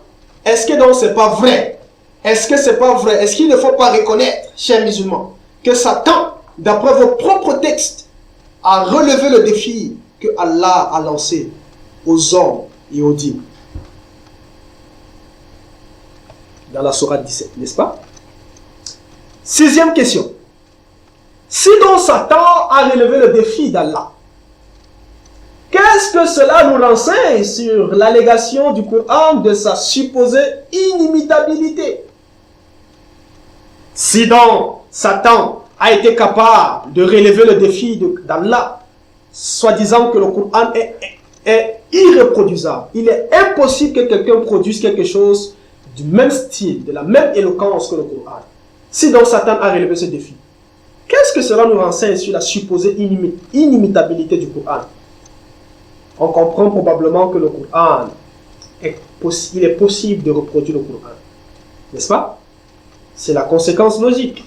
Est-ce que donc c'est pas vrai? Est-ce que c'est pas vrai? Est-ce qu'il ne faut pas reconnaître, chers musulmans, que Satan, d'après vos propres textes, a relevé le défi que Allah a lancé aux hommes et aux djinns? Dans la sourate 17, n'est-ce pas? 6e question. Si donc Satan a relevé le défi d'Allah, qu'est-ce que cela nous renseigne sur l'allégation du Coran de sa supposée inimitabilité? Si donc Satan a été capable de relever le défi d'Allah, soi-disant que le Coran est irreproduisable, il est impossible que quelqu'un produise quelque chose du même style, de la même éloquence que le Coran. Si donc Satan a relevé ce défi, qu'est-ce que cela nous renseigne sur la supposée inimitabilité du Coran? On comprend probablement que le Coran, il est possible de reproduire le Coran. N'est-ce pas? C'est la conséquence logique.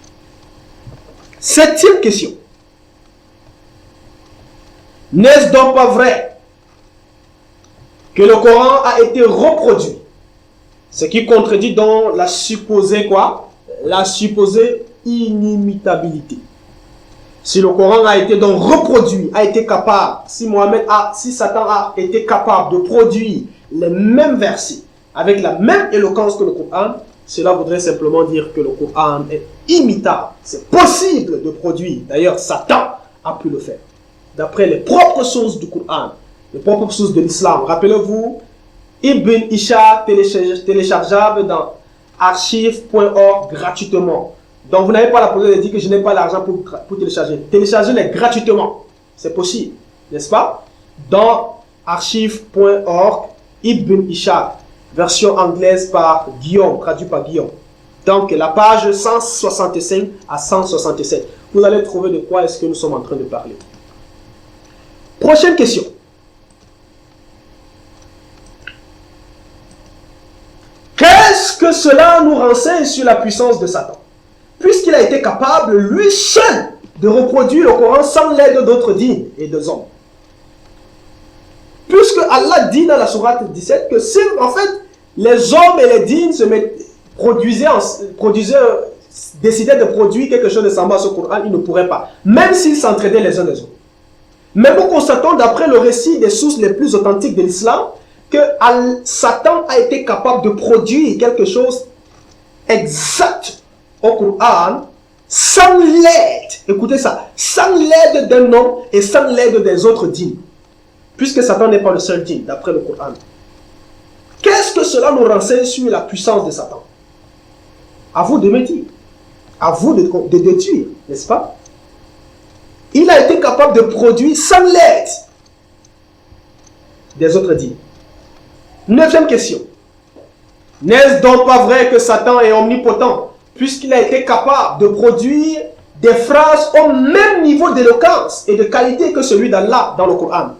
7e question. N'est-ce donc pas vrai que le Coran a été reproduit? Ce qui contredit donc la supposée quoi? La supposée inimitabilité. Si le Coran a été donc reproduit, a été capable, si Satan a été capable de produire les mêmes versets avec la même éloquence que le Coran, cela voudrait simplement dire que le Coran est imitable. C'est possible de produire. D'ailleurs, Satan a pu le faire. D'après les propres sources du Coran, les propres sources de l'islam. Rappelez-vous, Ibn Ishaq téléchargeable dans archive.org gratuitement. Donc vous n'avez pas la possibilité de dire que je n'ai pas l'argent pour télécharger. Téléchargez-les gratuitement. C'est possible, n'est-ce pas? Dans archive.org, Ibn Ishaq, version anglaise par Guillaume, traduit par Guillaume. Donc la page 165 à 167. Vous allez trouver de quoi est-ce que nous sommes en train de parler. Prochaine question. Qu'est-ce que cela nous renseigne sur la puissance de Satan? Puisqu'il a été capable, lui seul, de reproduire le Coran sans l'aide d'autres djinns et des hommes. Puisque Allah dit dans la sourate 17 que si, en fait, les hommes et les djinns décidaient de produire quelque chose de semblable à ce Coran, ils ne pourraient pas. Même s'ils s'entraidaient les uns les autres. Mais nous constatons, d'après le récit des sources les plus authentiques de l'islam, que Satan a été capable de produire quelque chose exact au Coran sans l'aide, écoutez ça, sans l'aide d'un homme et sans l'aide des autres djinns. Puisque Satan n'est pas le seul djinn, d'après le Coran. Qu'est-ce que cela nous renseigne sur la puissance de Satan? À vous de me dire. À vous de déduire, n'est-ce pas? Il a été capable de produire sans l'aide des autres djinns. 9e question. N'est-ce donc pas vrai que Satan est omnipotent, puisqu'il a été capable de produire des phrases au même niveau d'éloquence et de qualité que celui d'Allah dans le Coran?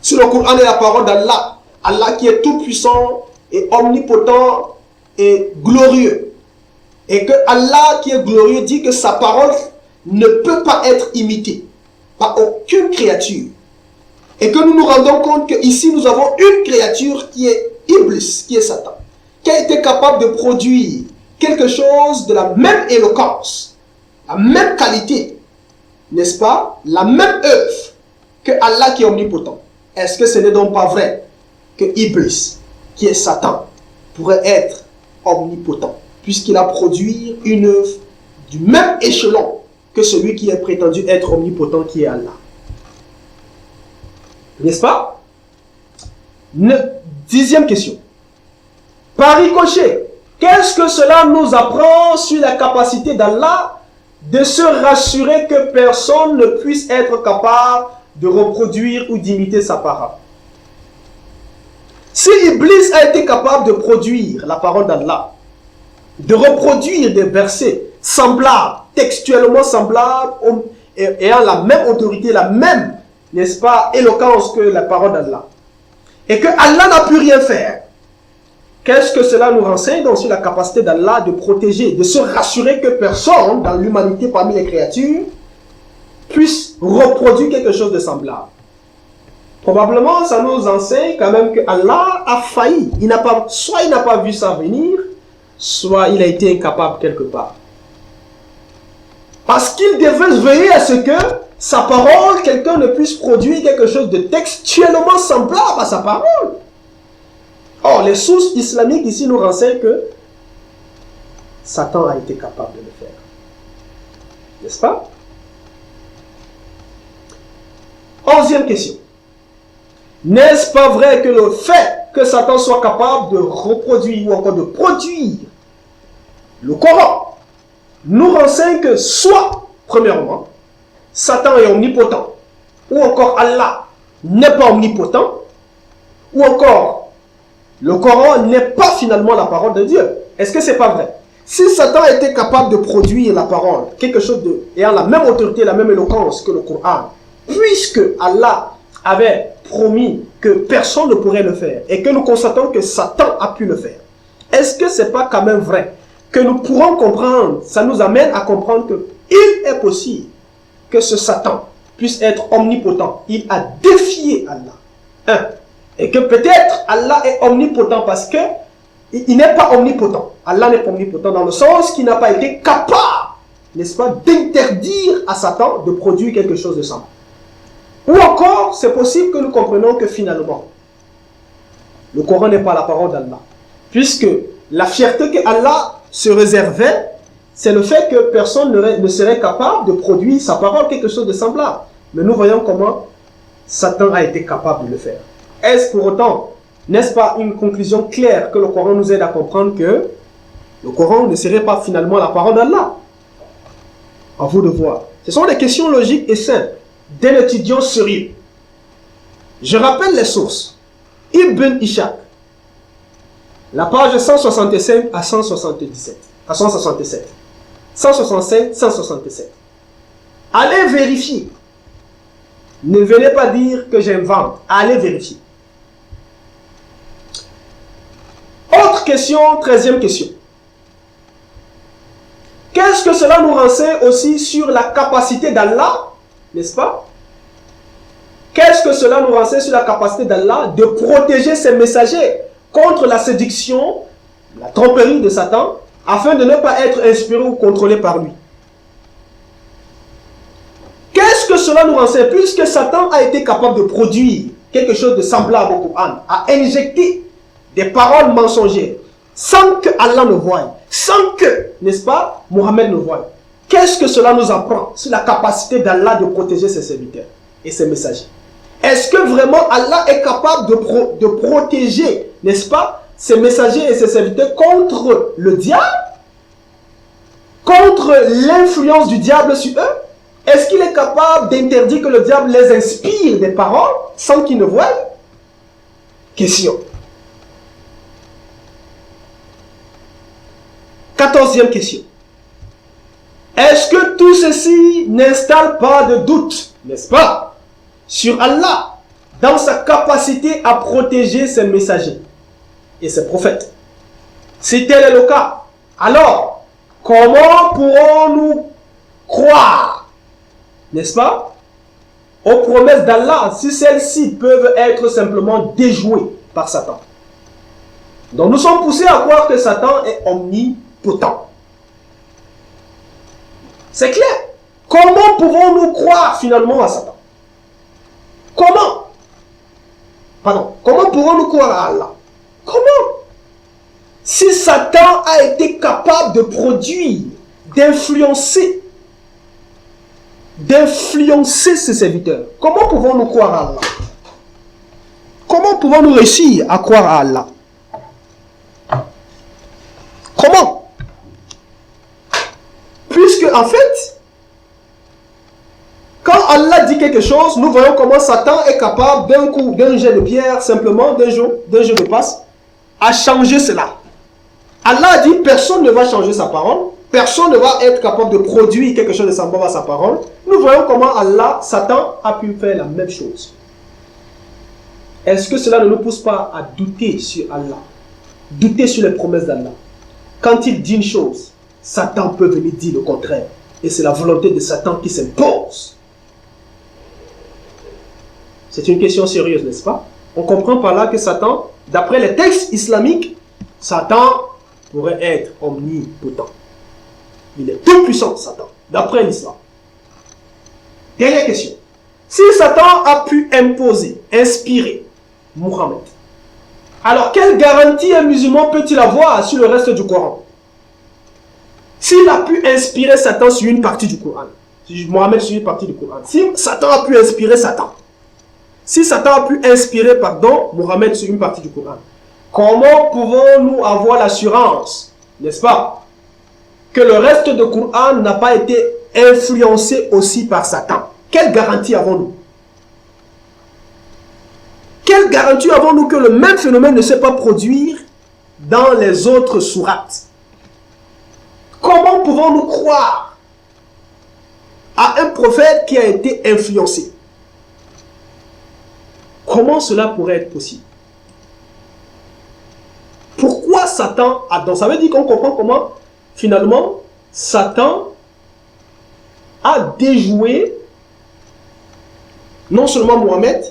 Si le Coran est la parole d'Allah, Allah qui est tout puissant et omnipotent et glorieux, et que Allah qui est glorieux dit que sa parole ne peut pas être imitée par aucune créature, et que nous nous rendons compte qu'ici nous avons une créature qui est Iblis, qui est Satan, qui a été capable de produire quelque chose de la même éloquence, la même qualité, n'est-ce pas? La même œuvre que Allah qui est omnipotent. Est-ce que ce n'est donc pas vrai que Iblis, qui est Satan, pourrait être omnipotent, puisqu'il a produit une œuvre du même échelon que celui qui est prétendu être omnipotent, qui est Allah? N'est-ce pas? 10e question. Par ricochet, qu'est-ce que cela nous apprend sur la capacité d'Allah de se rassurer que personne ne puisse être capable de reproduire ou d'imiter sa parole? Si Iblis a été capable de produire la parole d'Allah, de reproduire des versets semblables, textuellement semblables, ayant la même autorité, la même, n'est-ce pas, éloquence que la parole d'Allah, et que Allah n'a pu rien faire, qu'est-ce que cela nous renseigne donc sur la capacité d'Allah de protéger, de se rassurer que personne dans l'humanité parmi les créatures puisse reproduire quelque chose de semblable? Probablement, ça nous enseigne quand même que Allah a failli. Soit il n'a pas vu ça venir, soit il a été incapable quelque part. Parce qu'il devait veiller à ce que sa parole, quelqu'un ne puisse produire quelque chose de textuellement semblable à sa parole. Or, les sources islamiques ici nous renseignent que Satan a été capable de le faire. N'est-ce pas? 11e question. N'est-ce pas vrai que le fait que Satan soit capable de reproduire ou encore de produire le Coran nous renseigne que soit, premièrement, Satan est omnipotent, ou encore Allah n'est pas omnipotent, ou encore le Coran n'est pas finalement la parole de Dieu. Est-ce que c'est pas vrai? Si Satan était capable de produire la parole, quelque chose ayant la même autorité, la même éloquence que le Coran, puisque Allah avait promis que personne ne pourrait le faire, et que nous constatons que Satan a pu le faire, est-ce que c'est pas quand même vrai que nous pourrons comprendre, ça nous amène à comprendre qu'il est possible que ce Satan puisse être omnipotent. Il a défié Allah. Et que peut-être Allah est omnipotent parce que il n'est pas omnipotent. Allah n'est pas omnipotent dans le sens qu'il n'a pas été capable, n'est-ce pas, d'interdire à Satan de produire quelque chose de semblable. Ou encore, c'est possible que nous comprenions que finalement, le Coran n'est pas la parole d'Allah. Puisque la fierté que Allah se réservait, c'est le fait que personne ne serait capable de produire sa parole quelque chose de semblable. Mais nous voyons comment Satan a été capable de le faire. Est-ce pour autant, n'est-ce pas une conclusion claire que le Coran nous aide à comprendre que le Coran ne serait pas finalement la parole d'Allah? À vous de voir. Ce sont des questions logiques et simples d'un étudiant sérieux. Je rappelle les sources. Ibn Ishaq, la page 165 à 177. À 167. 165, 167. Allez vérifier. Ne venez pas dire que j'invente. Allez vérifier. Autre question, 13e question. Qu'est-ce que cela nous renseigne aussi sur la capacité d'Allah, n'est-ce pas? Qu'est-ce que cela nous renseigne sur la capacité d'Allah de protéger ses messagers contre la séduction, la tromperie de Satan, afin de ne pas être inspirés ou contrôlés par lui? Qu'est-ce que cela nous renseigne? Puisque Satan a été capable de produire quelque chose de semblable au Coran, à injecter des paroles mensongères, sans que Allah ne voie, sans que, n'est-ce pas, Mohammed ne voie. Qu'est-ce que cela nous apprend sur la capacité d'Allah de protéger ses serviteurs et ses messagers? Est-ce que vraiment Allah est capable de protéger, n'est-ce pas, ses messagers et ses serviteurs contre le diable? Contre l'influence du diable sur eux? Est-ce qu'il est capable d'interdire que le diable les inspire des paroles sans qu'ils ne voient? Question. 14e question. Est-ce que tout ceci n'installe pas de doute, n'est-ce pas, sur Allah dans sa capacité à protéger ses messagers et ses prophètes? Si tel est le cas, alors comment pourrons-nous croire, n'est-ce pas, aux promesses d'Allah si celles-ci peuvent être simplement déjouées par Satan? Donc nous sommes poussés à croire que Satan est omnipotent. C'est clair. Comment pouvons-nous croire finalement à Satan? Comment? Pardon. Comment pouvons-nous croire à Allah? Comment? Si Satan a été capable de produire, d'influencer ses serviteurs, comment pouvons-nous croire à Allah? Comment pouvons-nous réussir à croire à Allah? Comment? Puisque, en fait, quand Allah dit quelque chose, nous voyons comment Satan est capable d'un coup, d'un jet de pierre, simplement, d'un jeu de passe, à changer cela. Allah a dit, personne ne va changer sa parole, personne ne va être capable de produire quelque chose de semblable à sa parole. Nous voyons comment Satan a pu faire la même chose. Est-ce que cela ne nous pousse pas à douter sur Allah, douter sur les promesses d'Allah? Quand il dit une chose, Satan peut venir dire le contraire. Et c'est la volonté de Satan qui s'impose. C'est une question sérieuse, n'est-ce pas? On comprend par là que Satan, d'après les textes islamiques, Satan pourrait être omnipotent. Il est tout puissant, Satan, d'après l'islam. Dernière question. Si Satan a pu imposer, inspirer Mohammed, alors quelle garantie un musulman peut-il avoir sur le reste du Coran? S'il a pu inspirer Satan sur une partie du Coran, Mohammed sur une partie du Coran, si Satan a pu inspirer Satan, si Satan a pu inspirer, Mohammed sur une partie du Coran, comment pouvons-nous avoir l'assurance, n'est-ce pas, que le reste du Coran n'a pas été influencé aussi par Satan? Quelle garantie avons-nous? Quelle garantie avons-nous que le même phénomène ne s'est pas produire dans les autres sourates? Comment pouvons-nous croire à un prophète qui a été influencé? Comment cela pourrait être possible? Pourquoi Satan a... Donc ça veut dire qu'on comprend comment, finalement, Satan a déjoué non seulement Mohammed,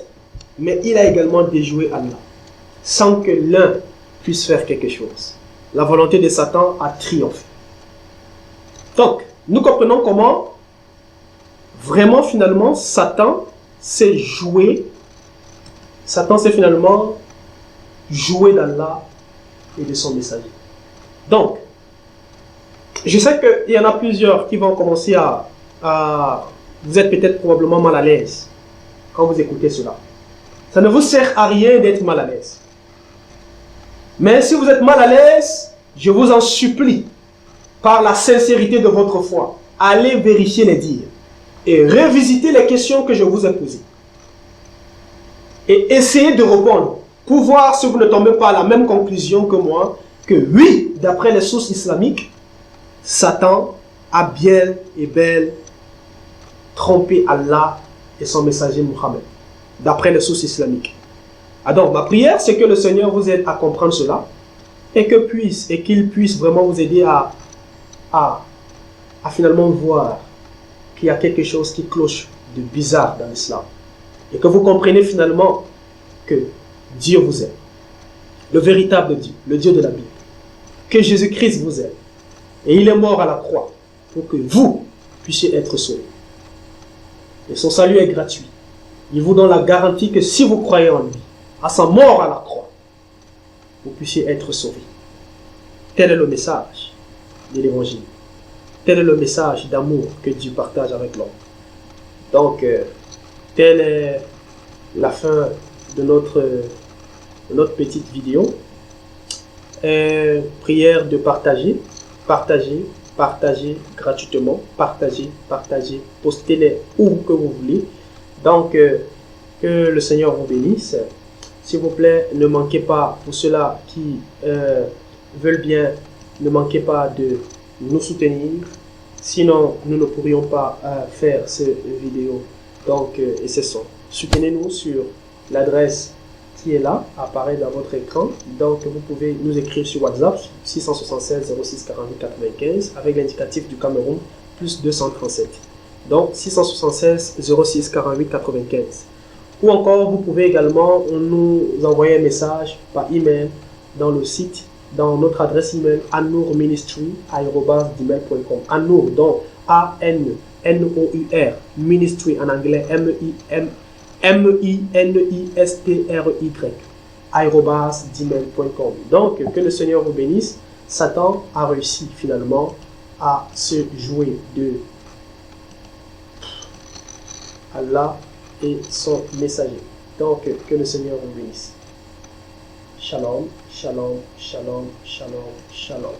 mais il a également déjoué Allah, sans que l'un puisse faire quelque chose. La volonté de Satan a triomphé. Donc, nous comprenons comment, vraiment, finalement, Satan s'est finalement joué d'Allah et de son messager. Donc, je sais qu'il y en a plusieurs qui vont commencer à vous êtes peut-être probablement mal à l'aise quand vous écoutez cela. Ça ne vous sert à rien d'être mal à l'aise. Mais si vous êtes mal à l'aise, je vous en supplie, par la sincérité de votre foi, allez vérifier les dires et revisiter les questions que je vous ai posées. Et essayez de répondre pour voir si vous ne tombez pas à la même conclusion que moi, que oui, d'après les sources islamiques, Satan a bien et bel trompé Allah et son messager Mohammed, d'après les sources islamiques. Donc, ma prière, c'est que le Seigneur vous aide à comprendre cela et qu'il puisse vraiment vous aider à finalement voir qu'il y a quelque chose qui cloche de bizarre dans l'islam. Et que vous compreniez finalement que Dieu vous aime, le véritable Dieu, le Dieu de la Bible, que Jésus-Christ vous aime. Et il est mort à la croix pour que vous puissiez être sauvés. Et son salut est gratuit. Il vous donne la garantie que si vous croyez en lui, à sa mort à la croix, vous puissiez être sauvés. Tel est le message de l'évangile. Tel est le message d'amour que Dieu partage avec l'homme. Donc, telle est la fin de notre petite vidéo. Prière de partager gratuitement, partagez, postez-les où que vous voulez. Donc, que le Seigneur vous bénisse. S'il vous plaît, ne manquez pas, pour ceux-là qui veulent bien, ne manquez pas de nous soutenir. Sinon, nous ne pourrions pas faire cette vidéo. Donc, et c'est ça. Soutenez-nous sur l'adresse qui est là, apparaît dans votre écran. Donc, vous pouvez nous écrire sur WhatsApp, 676 06 48 95, avec l'indicatif du Cameroun, plus 237. Donc, 676 06 48 95. Ou encore, vous pouvez également nous envoyer un message par email dans le site, dans notre adresse email anourministry@gmail.com. Anour, donc A-N-N-O-U-R, ministry en anglais, M-I-N-I-S-T-R-Y, Donc, que le Seigneur vous bénisse. Satan a réussi finalement à se jouer de Allah et son messager. Donc, que le Seigneur vous bénisse. Shalom, shalom, shalom, shalom, shalom.